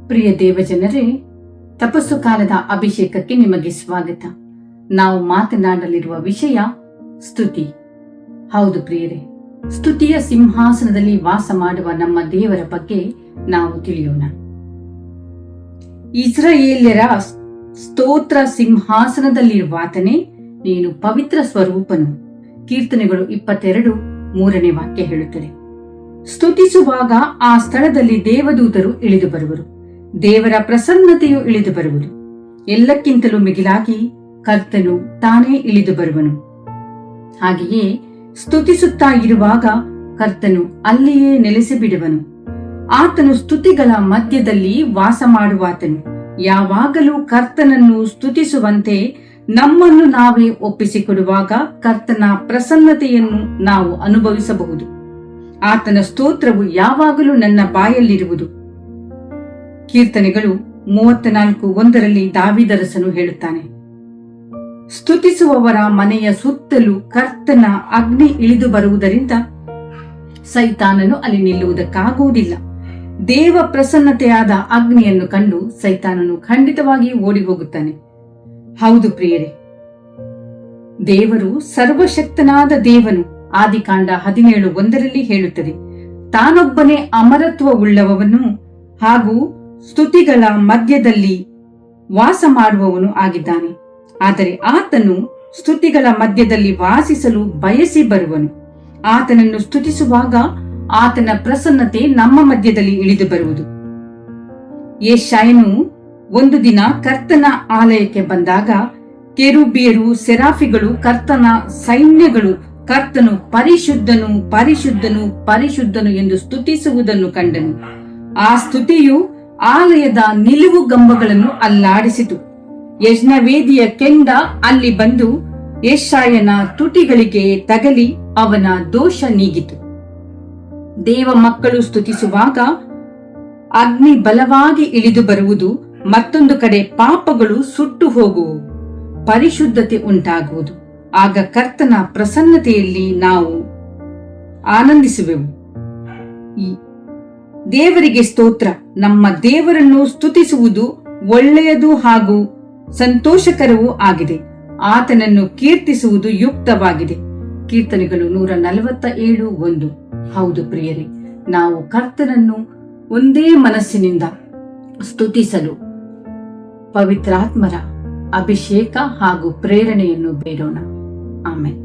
ಪ್ರಿಯ ದೇವಜನರೇ, ತಪಸ್ಸು ಕಾಲದ ಅಭಿಷೇಕಕ್ಕೆ ನಿಮಗೆ ಸ್ವಾಗತ. ನಾವು ಮಾತನಾಡಲಿರುವ ವಿಷಯ ಸ್ತುತಿ. ಹೌದು ಪ್ರಿಯರೇ, ಸ್ತುತಿಯ ಸಿಂಹಾಸನದಲ್ಲಿ ವಾಸ ಮಾಡುವ ನಮ್ಮ ದೇವರ ಬಗ್ಗೆ ನಾವು ತಿಳಿಯೋಣ. ಇಸ್ರಾಯೇಲ್ಯರ ಸ್ತೋತ್ರ ಸಿಂಹಾಸನದಲ್ಲಿರುವಾತನೇ ನೀನು ಪವಿತ್ರ ಸ್ವರೂಪನು. ಕೀರ್ತನೆಗಳು 22:3 ವಾಕ್ಯ ಹೇಳುತ್ತದೆ. ಸ್ತುತಿಸುವಾಗ ಆ ಸ್ಥಳದಲ್ಲಿ ದೇವದೂತರು ಇಳಿದು ಬರುವರು. ದೇವರ ಪ್ರಸನ್ನತೆಯು ಇಳಿದು ಬರುವುದು. ಎಲ್ಲಕ್ಕಿಂತಲೂ ಮಿಗಿಲಾಗಿ ಕರ್ತನು ತಾನೇ ಇಳಿದು ಬರುವನು. ಹಾಗೆಯೇ ಸ್ತುತಿಸುತ್ತಾ ಇರುವಾಗ ಕರ್ತನು ಅಲ್ಲಿಯೇ ನೆಲೆಸಿ ಬಿಡುವನು. ಆತನು ಸ್ತುತಿಗಳ ಮಧ್ಯದಲ್ಲಿ ವಾಸ ಮಾಡುವಾತನು. ಯಾವಾಗಲೂ ಕರ್ತನನ್ನು ಸ್ತುತಿಸುವಂತೆ ನಮ್ಮನ್ನು ನಾವೇ ಒಪ್ಪಿಸಿಕೊಡುವಾಗ ಕರ್ತನ ಪ್ರಸನ್ನತೆಯನ್ನು ನಾವು ಅನುಭವಿಸಬಹುದು. ಆತನ ಸ್ತೋತ್ರವು ಯಾವಾಗಲೂ ನನ್ನ ಬಾಯಲ್ಲಿರುವುದು. ಕೀರ್ತನೆಗಳು 34:1 ದಾವೀದರಸನು ಹೇಳುತ್ತಾನೆ, ಸ್ತುತಿಸುವವರ ಮನೆಯ ಸುತ್ತಲೂ ಕರ್ತನ ಅಗ್ನಿ ಇಳಿದು ಬರುವುದರಿಂದ ಸೈತಾನನು ಅಲ್ಲಿ ನಿಲ್ಲುವುದಕ್ಕಾಗುವುದಿಲ್ಲ. ದೇವ ಪ್ರಸನ್ನತೆಯಾದ ಅಗ್ನಿಯನ್ನು ಕಂಡು ಸೈತಾನನು ಖಂಡಿತವಾಗಿ ಓಡಿ ಹೋಗುತ್ತಾನೆ. ಹೌದು ಪ್ರಿಯರೇ, ದೇವರು ಸರ್ವಶಕ್ತನಾದ ದೇವನು. ಆದಿಕಾಂಡ 17:1 ಹೇಳುತ್ತದೆ, ತಾನೊಬ್ಬನೇ ಅಮರತ್ವವುಳ್ಳವನು ಹಾಗೂ ಸ್ತುತಿಗಳ ಮಧ್ಯದಲ್ಲಿ ವಾಸ ಮಾಡುವವನು ಆಗಿದ್ದಾನೆ. ಆದರೆ ಆತನು ಸ್ತುತಿಗಳ ಮಧ್ಯದಲ್ಲಿ ವಾಸಿಸಲು ಬಯಸಿ ಬರುವನು. ಆತನನ್ನು ಸ್ತುತಿಸುವಾಗ ಆತನ ಪ್ರಸನ್ನತೆ ನಮ್ಮ ಮಧ್ಯದಲ್ಲಿ ಇಳಿದು ಬರುವುದು. ಯೆಶಾಯನು ಒಂದು ದಿನ ಕರ್ತನ ಆಲಯಕ್ಕೆ ಬಂದಾಗ ಕೆರೂಬಿಯರು, ಸೆರಾಫಿಗಳು, ಕರ್ತನ ಸೈನ್ಯಗಳು ಕರ್ತನು ಪರಿಶುದ್ಧನು ಪರಿಶುದ್ಧನು ಪರಿಶುದ್ಧನು ಎಂದು ಸ್ತುತಿಸುವುದನ್ನು ಕಂಡನು. ಆ ಸ್ತುತಿಯು ಆಲಯದ ನಿಲುವು ಗಂಬಗಳನ್ನು ಅಲ್ಲಾಡಿಸಿತು. ಯಜ್ಞವೇದಿಯ ಕೆಂಡ ಅಲ್ಲಿ ಬಂದು ಯೆಶಾಯನ ತುಟಿಗಳಿಗೆ ತಗಲಿ ಅವನ ದೋಷ ನೀಗಿತು. ದೇವ ಮಕ್ಕಳು ಸ್ತುತಿಸುವಾಗ ಅಗ್ನಿ ಬಲವಾಗಿ ಇಳಿದು ಬರುವುದು. ಮತ್ತೊಂದು ಕಡೆ ಪಾಪಗಳು ಸುಟ್ಟು ಹೋಗುವು, ಪರಿಶುದ್ಧತೆ ಉಂಟಾಗುವುದು. ಆಗ ಕರ್ತನ ಪ್ರಸನ್ನತೆಯಲ್ಲಿ ನಾವು ಆನಂದಿಸುವೆವು. ದೇವರಿಗೆ ಸ್ತೋತ್ರ. ನಮ್ಮ ದೇವರನ್ನು ಸ್ತುತಿಸುವುದು ಒಳ್ಳೆಯದು ಹಾಗೂ ಸಂತೋಷಕರವೂ ಆಗಿದೆ. ಆತನನ್ನು ಕೀರ್ತಿಸುವುದು ಯುಕ್ತವಾಗಿದೆ. ಕೀರ್ತನೆಗಳು 147:1. ಹೌದು ಪ್ರಿಯರೇ, ನಾವು ಕರ್ತನನ್ನು ಒಂದೇ ಮನಸ್ಸಿನಿಂದ ಸ್ತುತಿಸಲು ಪವಿತ್ರಾತ್ಮರ ಅಭಿಷೇಕ ಹಾಗೂ ಪ್ರೇರಣೆಯನ್ನು ಬೇಡೋಣ. ಆಮೆನ್.